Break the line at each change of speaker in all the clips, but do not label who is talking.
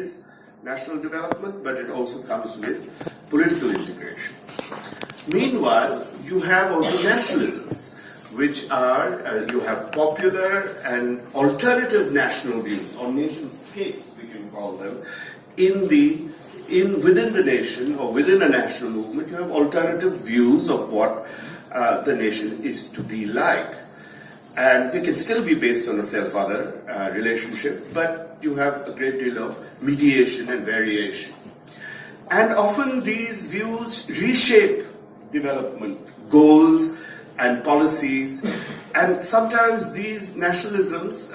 is national development, but it also comes with political integration. Meanwhile, you have also nationalisms, which are, you have popular and alternative national views, or nation-scapes, we can call them, within the nation or within a national movement. You have alternative views of what the nation is to be like. And they can still be based on a self-other relationship, but you have a great deal of mediation and variation. And often these views reshape development goals and policies, and sometimes these nationalisms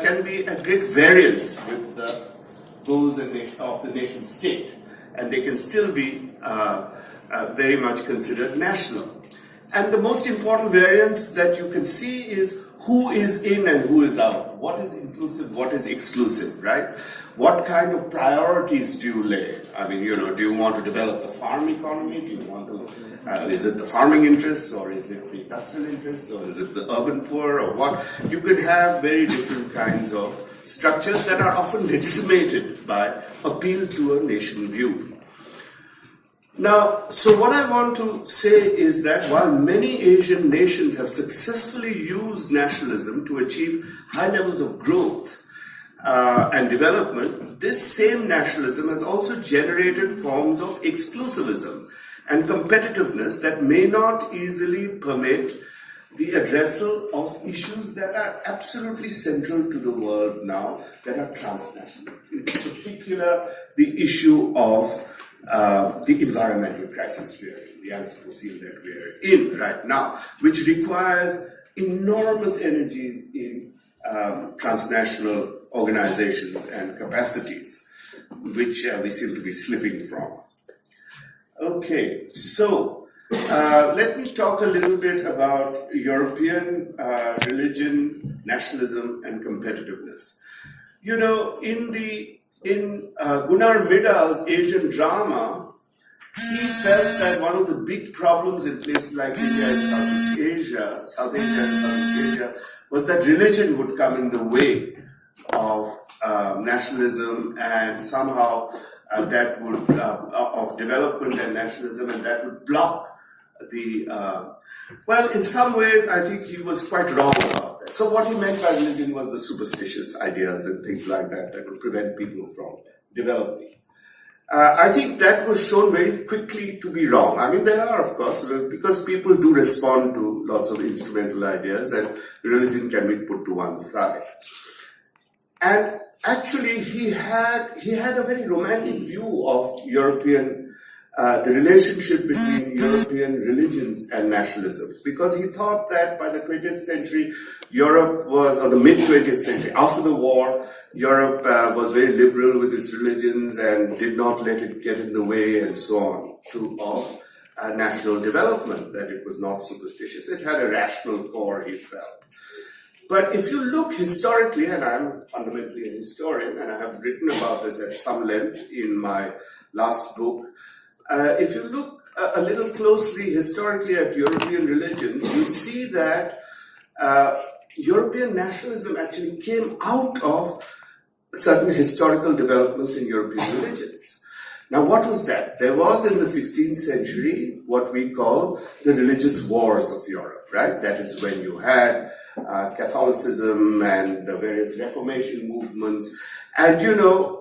can be at great variance with the goals of the nation state, and they can still be very much considered national. And the most important variance that you can see is who is in and who is out. What is inclusive, what is exclusive, right? What kind of priorities do you lay? I mean, do you want to develop the farm economy? Do you want to, is it the farming interests, or is it the industrial interests, or is it the urban poor, or what? You could have very different kinds of structures that are often legitimated by appeal to a nation view. Now, so what I want to say is that while many Asian nations have successfully used nationalism to achieve high levels of growth and development, this same nationalism has also generated forms of exclusivism and competitiveness that may not easily permit the addressal of issues that are absolutely central to the world now, that are transnational. In particular, the issue of the environmental crisis we're in, the Anthropocene that we're in right now, which requires enormous energies in transnational organizations and capacities, which we seem to be slipping from. Okay, so let me talk a little bit about European religion, nationalism, and competitiveness. In Gunnar Myrdal's Asian drama, he felt that one of the big problems in places like India and South Asia and Southeast Asia, was that religion would come in the way of nationalism, and somehow that would, of development and nationalism, and that would block the, well, in some ways, I think he was quite wrong about that. So what he meant by religion was the superstitious ideas and things like that would prevent people from developing. I think that was shown very quickly to be wrong. I mean, there are, of course, because people do respond to lots of instrumental ideas, and religion can be put to one side. And actually, he had a very romantic view of European, the relationship between European religions and nationalisms, because he thought that by the 20th century, Europe was, or the mid-20th century, after the war, Europe was very liberal with its religions and did not let it get in the way and so on of national development, that it was not superstitious. It had a rational core, he felt. But if you look historically, and I'm fundamentally a historian, and I have written about this at some length in my last book, if you look a little closely historically at European religions, you see that European nationalism actually came out of certain historical developments in European religions. Now, what was that? There was in the 16th century what we call the religious wars of Europe, right? That is when you had Catholicism and the various Reformation movements. And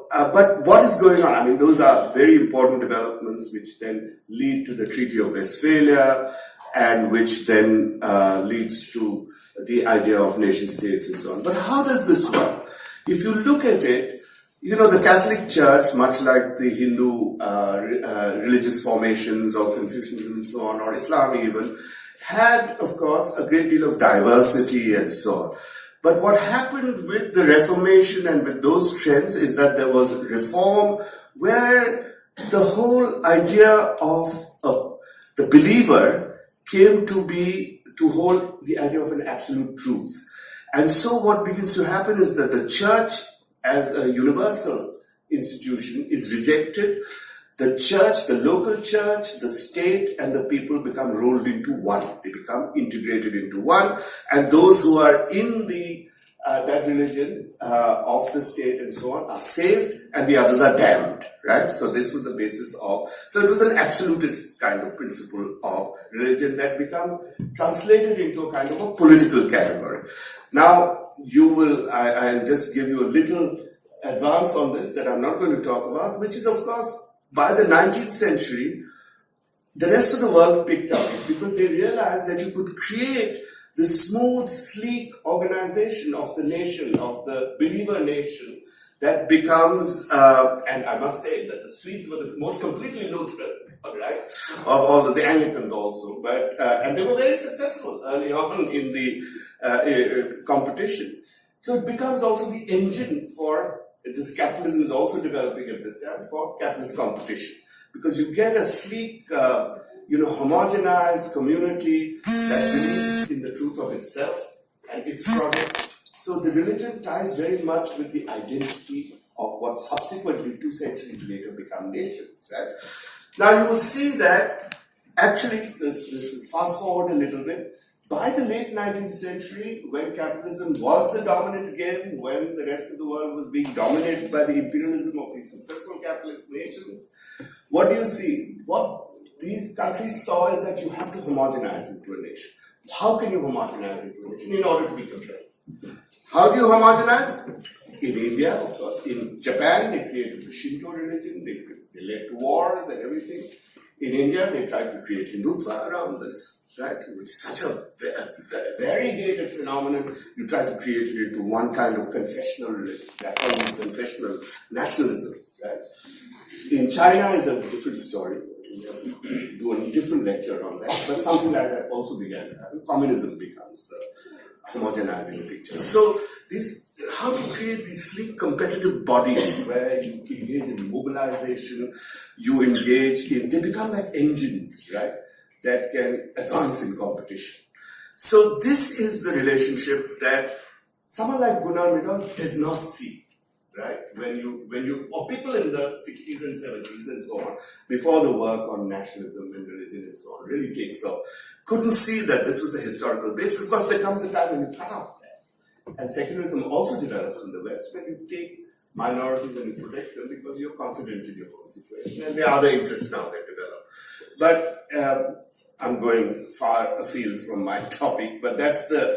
but what is going on? I mean, those are very important developments which then lead to the Treaty of Westphalia, and which then leads to the idea of nation states and so on. But how does this work? If you look at it, the Catholic Church, much like the Hindu religious formations or Confucianism and so on, or Islam even, had, of course, a great deal of diversity and so on. But what happened with the Reformation and with those trends is that there was reform where the whole idea of the believer came to hold the idea of an absolute truth. And so what begins to happen is that the church as a universal institution is rejected. The church, the local church, the state, and the people become rolled into one. They become integrated into one, and those who are in that religion of the state and so on are saved, and the others are damned, right? So this was the basis of, so it was an absolutist kind of principle of religion that becomes translated into a kind of a political category. Now, I'll just give you a little advance on this that I'm not going to talk about, which is, of course, by the 19th century, the rest of the world picked up because they realized that you could create the smooth, sleek organization of the nation, of the believer nation, that becomes, and I must say that the Swedes were the most completely Lutheran, right, of all the Anglicans also, but and they were very successful early on in the competition. So it becomes also the engine for this. Capitalism is also developing at this time for capitalist competition, because you get a sleek, homogenized community that believes in the truth of itself and its product. So the religion ties very much with the identity of what subsequently 2 centuries later become nations, right? Now you will see that actually, this is fast forward a little bit. By the late 19th century, when capitalism was the dominant game, when the rest of the world was being dominated by the imperialism of these successful capitalist nations, what do you see? What these countries saw is that you have to homogenize into a nation. How can you homogenize into a nation in order to be compared? How do you homogenize? In India, of course. In Japan, they created the Shinto religion. They led to wars and everything. In India, they tried to create Hindutva around this, right? Which is such a variegated phenomenon. You try to create it into one kind of confessional religion. That one is confessional nationalisms, right? In China is a different story. We have to do a different lecture on that. But something like that also began to happen. Communism becomes the homogenizing picture. So how to create these sleek competitive bodies where you engage in mobilization, they become like engines, right, that can advance in competition. So this is the relationship that someone like Gunnar Myrdal does not see, right? Or people in the 60s and 70s and so on, before the work on nationalism and religion and so on really takes off, couldn't see that this was the historical basis. Of course, there comes a time when you cut off that. And secularism also develops in the West when you take minorities and you protect them because you're confident in your own situation. And there are other interests now that develop. But I'm going far afield from my topic, but that's the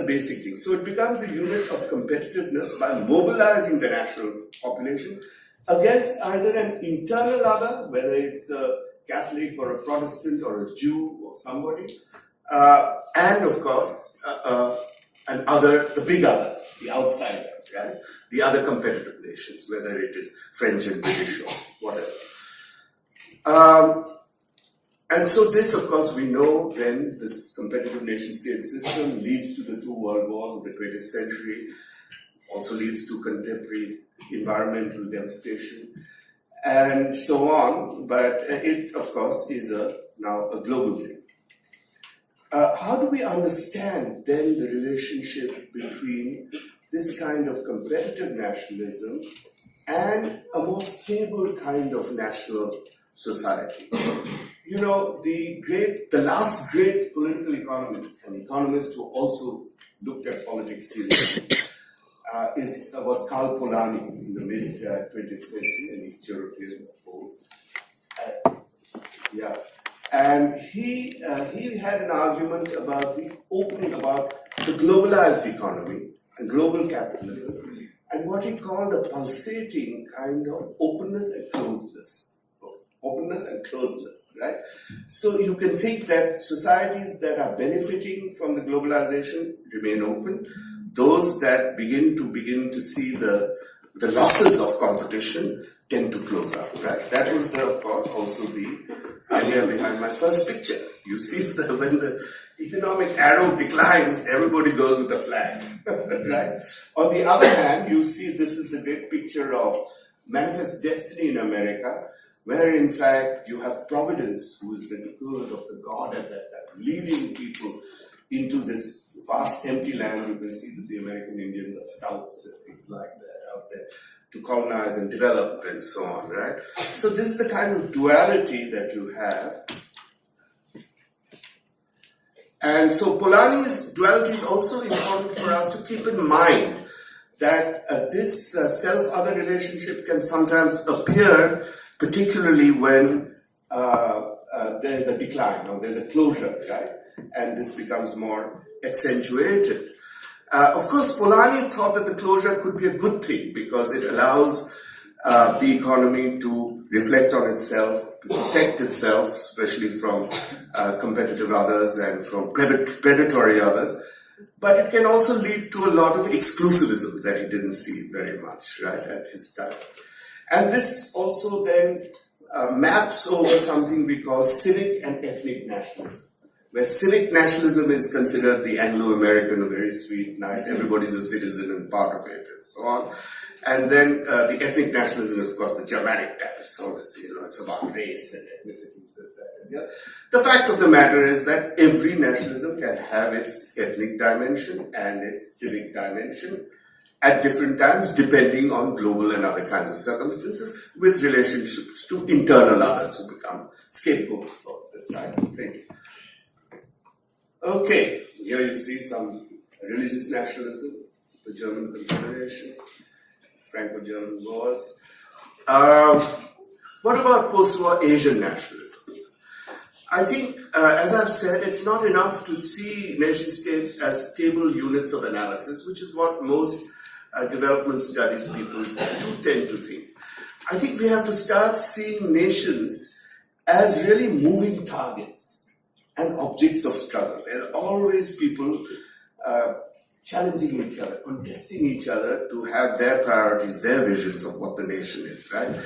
basic thing. So it becomes the unit of competitiveness by mobilizing the national population against either an internal other, whether it's a Catholic or a Protestant or a Jew or somebody, and of course, an other, the big other, the outsider, right? The other competitive nations, whether it is French and British or whatever. And so this, of course, we know then this competitive nation-state system leads to the 2 world wars of the 20th century, also leads to contemporary environmental devastation, and so on. But it, of course, is now a global thing. How do we understand then the relationship between this kind of competitive nationalism and a more stable kind of national society? You know, the last great political economist, an economist who also looked at politics seriously, was Karl Polanyi in the mid-20th century, an East European Pole. And he had an argument about the globalized economy and global capitalism, and what he called a pulsating kind of openness and closeness. Right? So you can think that societies that are benefiting from the globalization remain open. Those that begin to see the losses of competition tend to close up, right? That was, of course, also the idea behind my first picture. You see when the economic arrow declines, everybody goes with the flag, right? On the other hand, you see this is the great picture of Manifest Destiny in America, where in fact you have Providence, who is the equivalent of the god at that time, leading people into this vast empty land. You can see that the American Indians are scouts and things like that out there to colonize and develop and so on, right? So this is the kind of duality that you have. And so Polanyi's duality is also important for us to keep in mind that this self-other relationship can sometimes appear, particularly when there's a decline or there's a closure, right? And this becomes more accentuated. Of course, Polanyi thought that the closure could be a good thing because it allows the economy to reflect on itself, to protect itself, especially from competitive others and from predatory others. But it can also lead to a lot of exclusivism that he didn't see very much, right, at his time. And this also then maps over something we call civic and ethnic nationalism, where civic nationalism is considered the Anglo-American, very sweet, nice, everybody's a citizen and part of it, and so on. And then the ethnic nationalism is, of course, the Germanic type. So it's about race and ethnicity, this, that, and the other. The fact of the matter is that every nationalism can have its ethnic dimension and its civic dimension at different times, depending on global and other kinds of circumstances, with relationships to internal others who become scapegoats for this kind of thing. Okay, here you see some religious nationalism, the German Confederation, Franco-German wars. What about post-war Asian nationalisms? I think, as I've said, it's not enough to see nation-states as stable units of analysis, which is what most development studies people do tend to think. I think we have to start seeing nations as really moving targets and objects of struggle. There are always people challenging each other, contesting each other to have their priorities, their visions of what the nation is, right?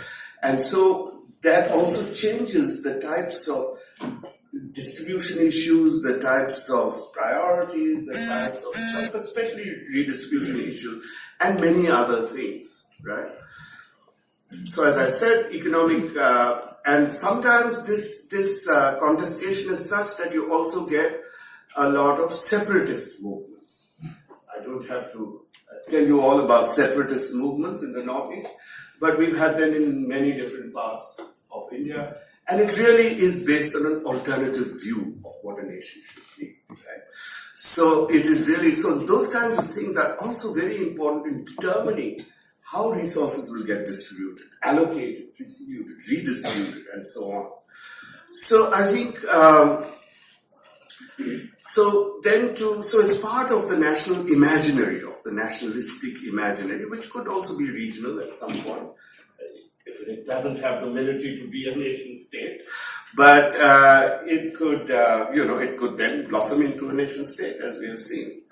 And so that also changes the types of distribution issues, the types of priorities, the types of, but especially redistribution issues, and many other things, right? So as I said, economic, and sometimes this contestation is such that you also get a lot of separatist movements. I don't have to tell you all about separatist movements in the Northeast, but we've had them in many different parts of India. And it really is based on an alternative view of what a nation should be, right? So it is really, so those kinds of things are also very important in determining how resources will get distributed, allocated, distributed, redistributed, and so on. So I think, so it's part of the national imaginary, of the nationalistic imaginary, which could also be regional at some point. It doesn't have the military to be a nation state, but it could, it could then blossom into a nation state, as we have seen,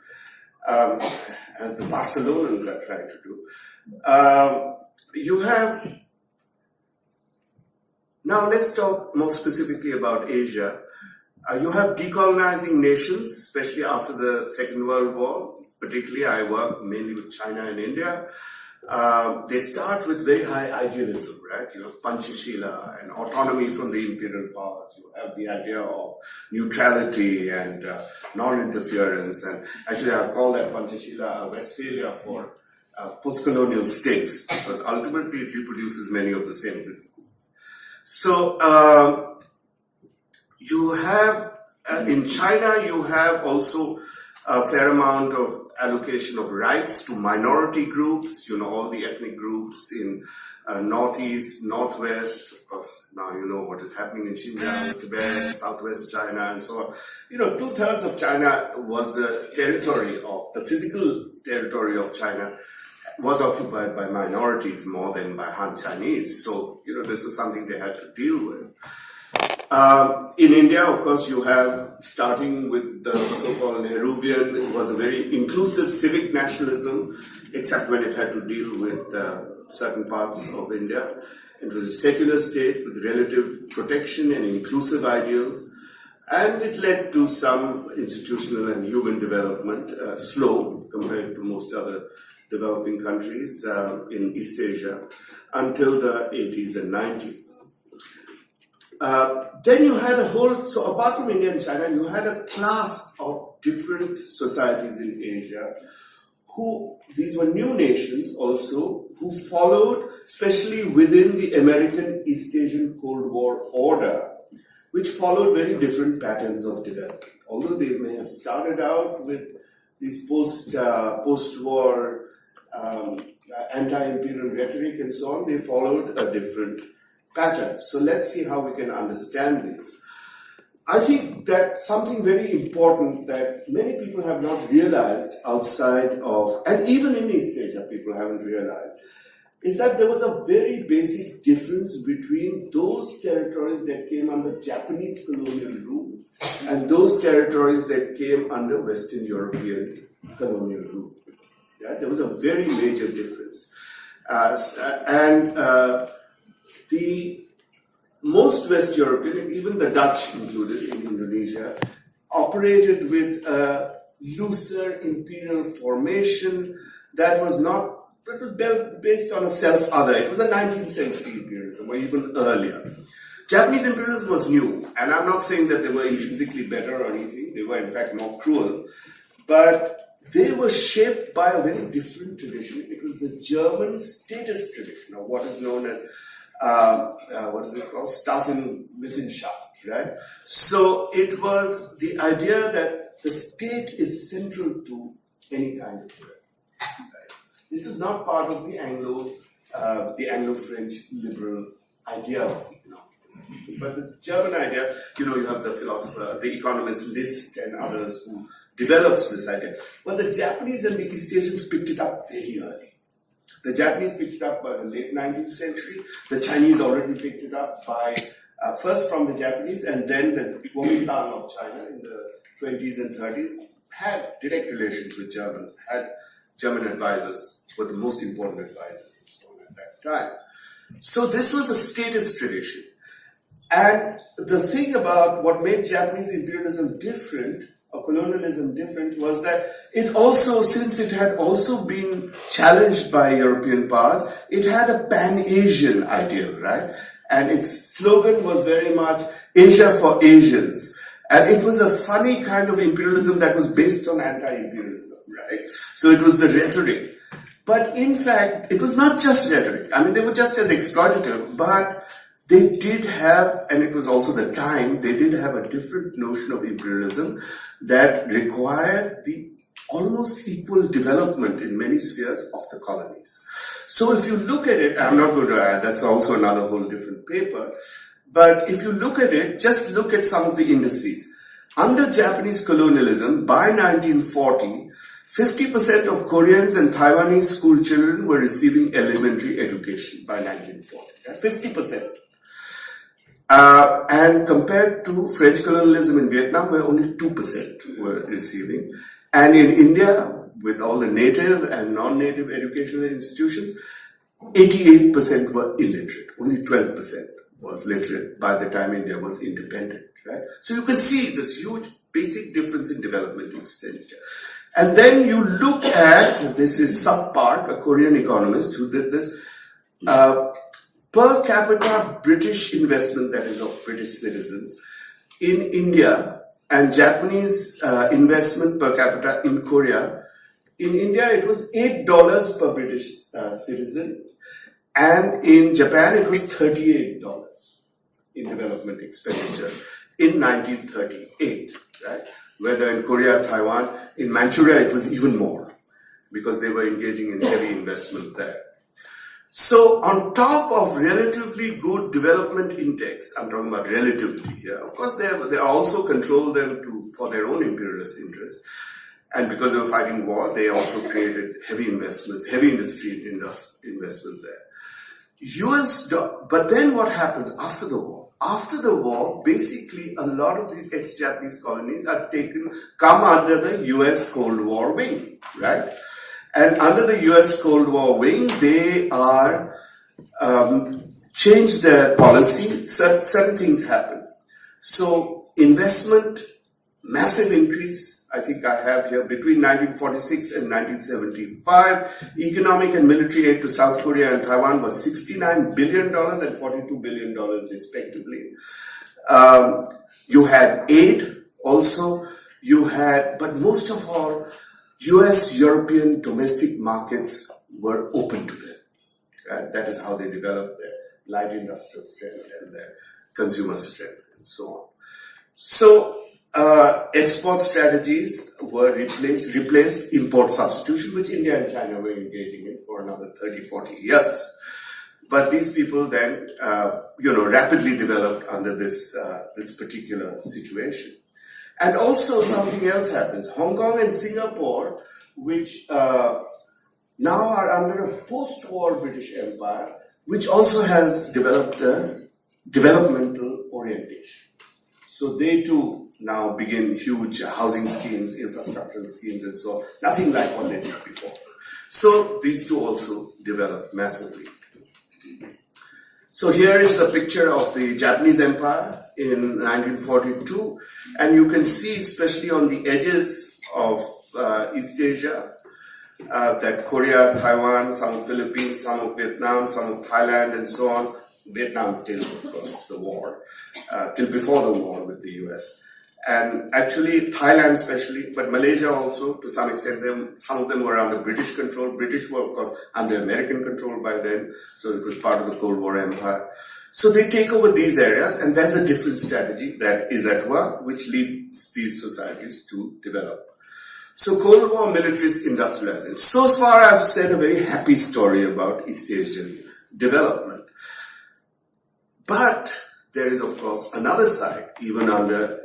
as the Barcelonans are trying to do. Now let's talk more specifically about Asia. You have decolonizing nations, especially after the Second World War. Particularly, I work mainly with China and India. They start with very high idealism, right? You have Panchashila and autonomy from the imperial powers. You have the idea of neutrality and non-interference. And actually, I've called that Panchashila Westphalia for post-colonial states, because ultimately it reproduces many of the same principles. So you have, in China, you have also a fair amount of allocation of rights to minority groups, all the ethnic groups in Northeast, Northwest, of course, now you know what is happening in Xinjiang, Tibet, Southwest China, and so on. 2/3 of China was the territory of, the physical territory of China was occupied by minorities more than by Han Chinese. So, this was something they had to deal with. In India, of course, you have, starting with the so-called Nehruvian, it was a very inclusive civic nationalism, except when it had to deal with certain parts of India. It was a secular state with relative protection and inclusive ideals, and it led to some institutional and human development, slow compared to most other developing countries in East Asia, until the 80s and 90s. Then you had so apart from India and China, you had a class of different societies in Asia these were new nations also, who followed, especially within the American East Asian Cold War order, which followed very different patterns of development. Although they may have started out with these post-war anti-imperial rhetoric and so on, they followed a different pattern. So let's see how we can understand this. I think that something very important that many people have not realized outside of, and even in East Asia people haven't realized, is that there was a very basic difference between those territories that came under Japanese colonial rule and those territories that came under Western European colonial rule. Yeah, there was a very major difference. The most West European, even the Dutch included in Indonesia, operated with a looser imperial formation that was based on a self-other. It was a 19th century imperialism or even earlier. Japanese imperialism was new, and I'm not saying that they were intrinsically better or anything. They were in fact more cruel, but they were shaped by a very different tradition. It was the German status tradition, or what is known as Staatenwissenschaft, right? So it was the idea that the state is central to any kind of work. Right? This is not part of the Anglo-French liberal idea of economics. But this German idea, you have the philosopher, the economist Liszt and others who develops this idea. But the Japanese and the East Asians picked it up very early. The Japanese picked it up by the late 19th century. The Chinese already picked it up by, first from the Japanese, and then the Kuomintang of China in the 20s and 30s had direct relations with Germans, had German advisors, were the most important advisors and so on at that time. So this was a status tradition. And the thing about what made Japanese imperialism different, or colonialism different, was that it also, since it had also been challenged by European powers, it had a pan-Asian ideal, right? And its slogan was very much Asia for Asians. And it was a funny kind of imperialism that was based on anti-imperialism, right? So it was the rhetoric. But in fact, it was not just rhetoric. I mean, they were just as exploitative, but they did have, and it was also the time, they did have a different notion of imperialism that required the almost equal development in many spheres of the colonies. So if you look at it, I'm not going to add, that's also another whole different paper, but if you look at it, just look at some of the indices. Under Japanese colonialism, by 1940, 50% of Koreans and Taiwanese school children were receiving elementary education by 1940. 50%. And compared to French colonialism in Vietnam, where only 2% were receiving. And in India, with all the native and non-native educational institutions, 88% were illiterate. Only 12% was literate by the time India was independent, right? So you can see this huge basic difference in development expenditure. And then you look at, this is Sub Park, a Korean economist who did this, per capita British investment, that is of British citizens, in India and Japanese investment per capita in Korea. In India, it was $8 per British citizen, and in Japan, it was $38 in development expenditures in 1938, right? Whether in Korea, Taiwan, in Manchuria, it was even more because they were engaging in heavy investment there. So on top of relatively good development index, I'm talking about relativity here, of course they also control them for their own imperialist interests. And because they were fighting war, they also created heavy industry investment there. But then what happens after the war? After the war, basically a lot of these ex-Japanese colonies come under the US Cold War wing, right? And under the US Cold War wing, they are changed their policy. Certain things happen. So investment, massive increase. I think I have here between 1946 and 1975. Economic and military aid to South Korea and Taiwan was $69 billion and $42 billion respectively. You had aid also. But most of all, US, European domestic markets were open to them. Right? That is how they developed their light industrial strength and their consumer strength and so on. So export strategies were replaced import substitution, which India and China were engaging in for another 30, 40 years. But these people then, rapidly developed under this particular situation. And also something else happens. Hong Kong and Singapore, which now are under a post-war British Empire, which also has developed a developmental orientation. So they too now begin huge housing schemes, infrastructural schemes, and so on. Nothing like what they did before. So these two also developed massively. So here is the picture of the Japanese Empire in 1942, and you can see, especially on the edges of East Asia, that Korea, Taiwan, some of Philippines, some of Vietnam, some of Thailand, and so on. Vietnam till, of course, the war, till before the war with the US. And actually, Thailand especially, but Malaysia also, to some extent, some of them were under British control. British were, of course, under American control by then, so it was part of the Cold War Empire. So they take over these areas, and there's a different strategy that is at work, which leads these societies to develop. So Cold War militarist industrialization. So far, I've said a very happy story about East Asian development. But there is, of course, another side, even under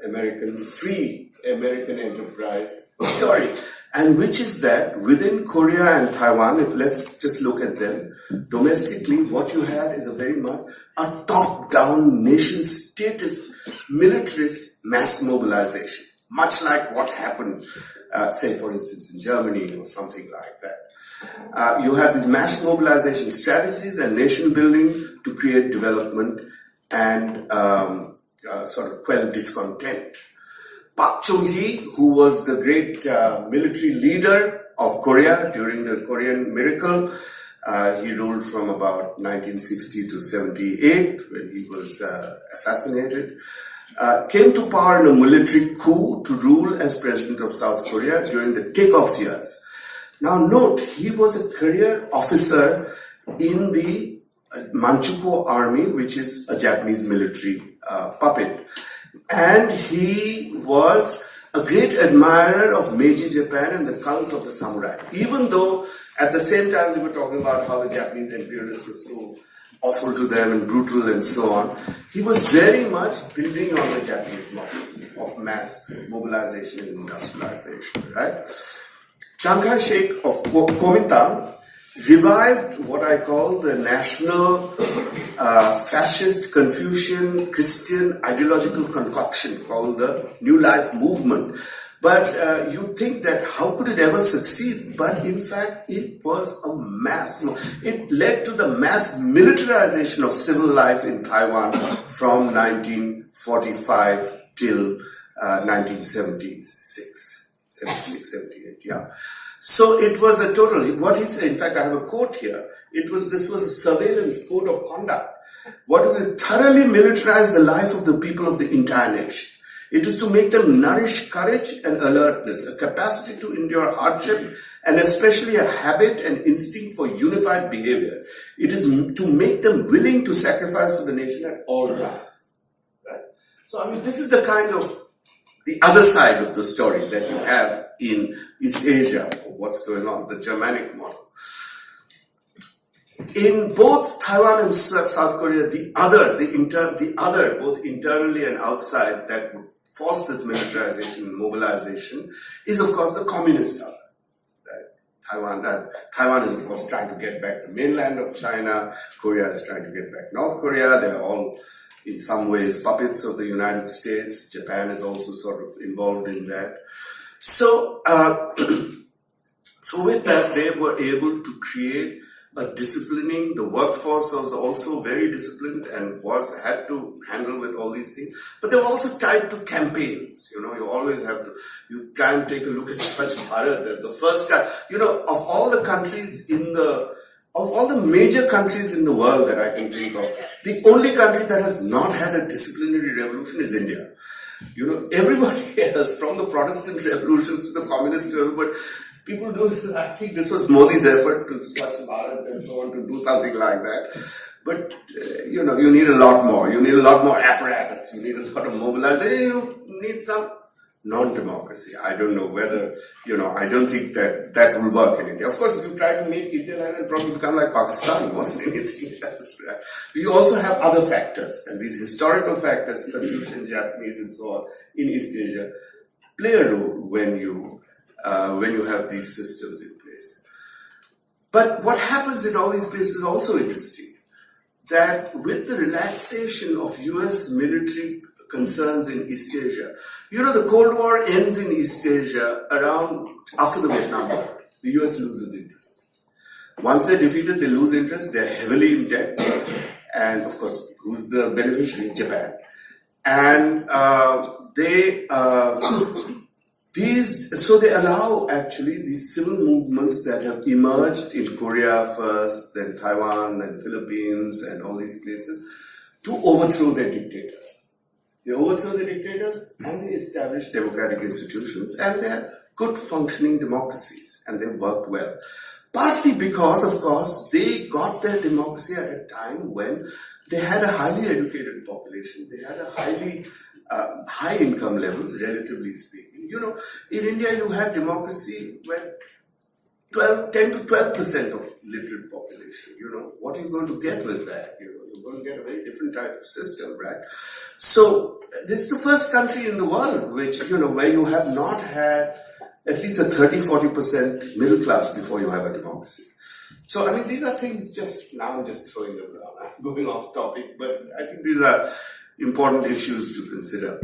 free American enterprise story, and which is that within Korea and Taiwan, let's just look at them, domestically, what you had is a very much a top-down nation-statist, militarist mass mobilization, much like what happened, say, for instance, in Germany or something like that. You have these mass mobilization strategies and nation building to create development and sort of quell discontent. Park Chung-hee, who was the great military leader of Korea during the Korean miracle, he ruled from about 1960 to 78 when he was assassinated, came to power in a military coup to rule as president of South Korea during the takeoff years. Now note, he was a career officer in the Manchukuo army, which is a Japanese military puppet. And he was a great admirer of Meiji Japan and the cult of the samurai. Even though at the same time they were talking about how the Japanese imperialists were so awful to them and brutal and so on, he was very much building on the Japanese model of mass mobilization and industrialization, right? Chiang Kai-shek of Kuomintang revived what I call the national fascist Confucian Christian ideological concoction called the New Life Movement. But you think that how could it ever succeed? But in fact, it was a it led to the mass militarization of civil life in Taiwan from 1945 till 1976, 78, yeah. So it was a total, what he said, in fact, I have a quote here. This was a surveillance code of conduct. What will thoroughly militarize the life of the people of the entire nation. It is to make them nourish courage and alertness, a capacity to endure hardship, and especially a habit and instinct for unified behavior. It is to make them willing to sacrifice for the nation at all times. Right? So, I mean, this is the kind of the other side of the story that you have in East Asia, what's going on, the Germanic model. In both Taiwan and South Korea, the other, both internally and outside, that would force this militarization and mobilization is, of course, the communist other. Right? Taiwan is, of course, trying to get back the mainland of China. Korea is trying to get back North Korea. They're all, in some ways, puppets of the United States. Japan is also sort of involved in that. So, so with that, they were able to create a disciplining. The workforce was also very disciplined and had to handle with all these things. But they were also tied to campaigns. You know, you always have to, you try and take a look at Swachh Bharat as the first time. You know, of all the countries of all the major countries in the world that I can think of, the only country that has not had a disciplinary revolution is India. You know, everybody else, from the Protestant revolutions to the communist to everybody, people do this. I think this was Modi's effort to Swachh Bharat and so on, to do something like that. But, you know, you need a lot more. You need a lot more apparatus. You need a lot of mobilization. You need some non-democracy. I don't know whether, I don't think that will work in India. Of course, if you try to make India like that, it'll probably become like Pakistan more than anything else. Right? You also have other factors, and these historical factors, Confucian, Japanese, and so on, in East Asia, play a role when you have these systems in place. But what happens in all these places is also interesting. That with the relaxation of US military concerns in East Asia, the Cold War ends in East Asia around after the Vietnam War. The US loses interest. Once they're defeated, they lose interest. They're heavily in debt. And of course, who's the beneficiary? Japan. And so they allow actually these civil movements that have emerged in Korea first, then Taiwan, then Philippines, and all these places to overthrow their dictators. They overthrow the dictators and they establish democratic institutions, and they're good functioning democracies, and they worked well. Partly because, of course, they got their democracy at a time when they had a highly educated population, they had a highly high income levels, relatively speaking. In India, you had democracy where 10 to 12% of literate population. What are you going to get with that? You're going to get a very different type of system, right? So this is the first country in the world which, where you have not had at least a 30-40% middle class before you have a democracy. So, these are things I'm just throwing them around. I'm going off topic, but I think these are important issues to consider.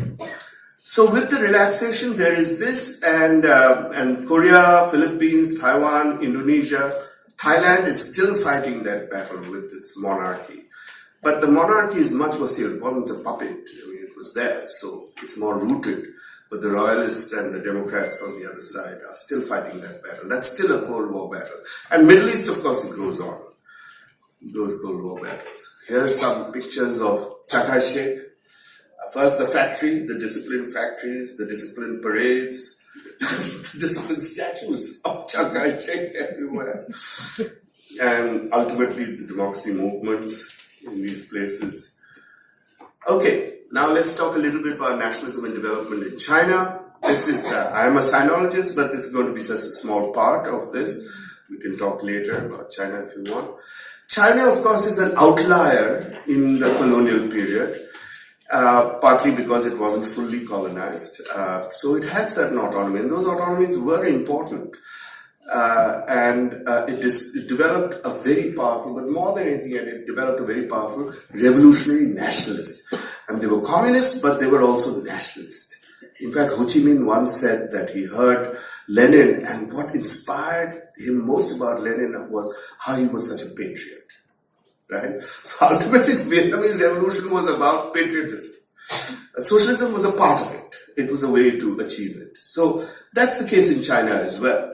So with the relaxation, there is this, and Korea, Philippines, Taiwan, Indonesia, Thailand is still fighting that battle with its monarchy. But the monarchy is much more serious. It wasn't a puppet. It was there, so it's more rooted. But the royalists and the Democrats on the other side are still fighting that battle. That's still a Cold War battle. And Middle East, of course, it goes on. Those Cold War battles. Here's some pictures of Chiang First the factory, the discipline factories, the discipline parades, the discipline statues of Chiang Kai-shek everywhere. And ultimately the democracy movements in these places. Okay, now let's talk a little bit about nationalism and development in China. This is, I am a sinologist, but this is going to be just a small part of this. We can talk later about China if you want. China, of course, is an outlier in the colonial period. Partly because it wasn't fully colonized. So it had certain autonomy, and those autonomies were important. It developed a very powerful, but more than anything, it developed a very powerful revolutionary nationalist. They were communists, but they were also nationalists. In fact, Ho Chi Minh once said that he heard Lenin, and what inspired him most about Lenin was how he was such a patriot. Right? So ultimately, the Vietnamese Revolution was about patriotism. Socialism was a part of it. It was a way to achieve it. So that's the case in China as well.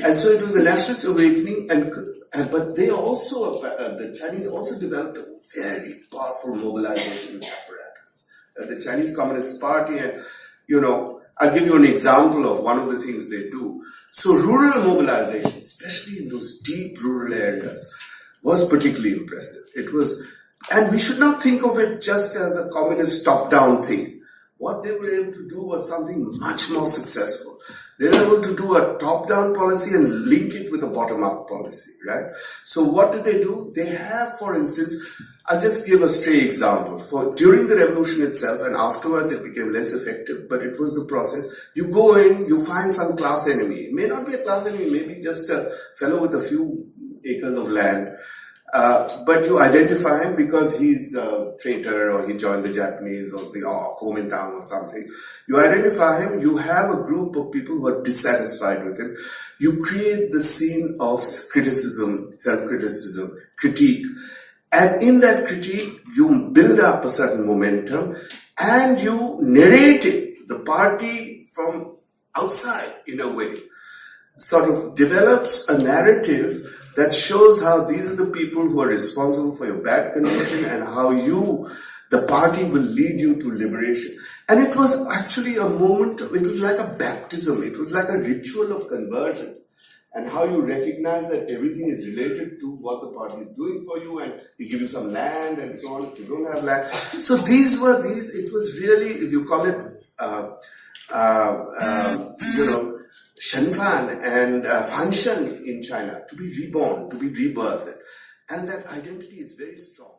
And so it was a nationalist awakening, but they also, the Chinese also developed a very powerful mobilization apparatus. The Chinese Communist Party, and I'll give you an example of one of the things they do. So rural mobilization, especially in those deep rural areas, was particularly impressive. And we should not think of it just as a communist top-down thing. What they were able to do was something much more successful. They were able to do a top-down policy and link it with a bottom-up policy, right? So what did they do? They have, for instance, I'll just give a stray example. During the revolution itself, and afterwards it became less effective, but it was the process. You go in, you find some class enemy. It may not be a class enemy, maybe just a fellow with a few acres of land. But you identify him because he's a traitor, or he joined the Japanese, or the Kuomintang or something. You identify him, you have a group of people who are dissatisfied with him. You create the scene of criticism, self-criticism, critique. And in that critique, you build up a certain momentum and you narrate it, the party from outside in a way. Sort of develops a narrative that shows how these are the people who are responsible for your bad condition and how the party will lead you to liberation. And it was actually a moment, it was like a baptism, it was like a ritual of conversion. And how you recognize that everything is related to what the party is doing for you, and they give you some land and so on if you don't have land. So it was really, you call it Shenfan and function in China, to be reborn, to be rebirthed. And that identity is very strong.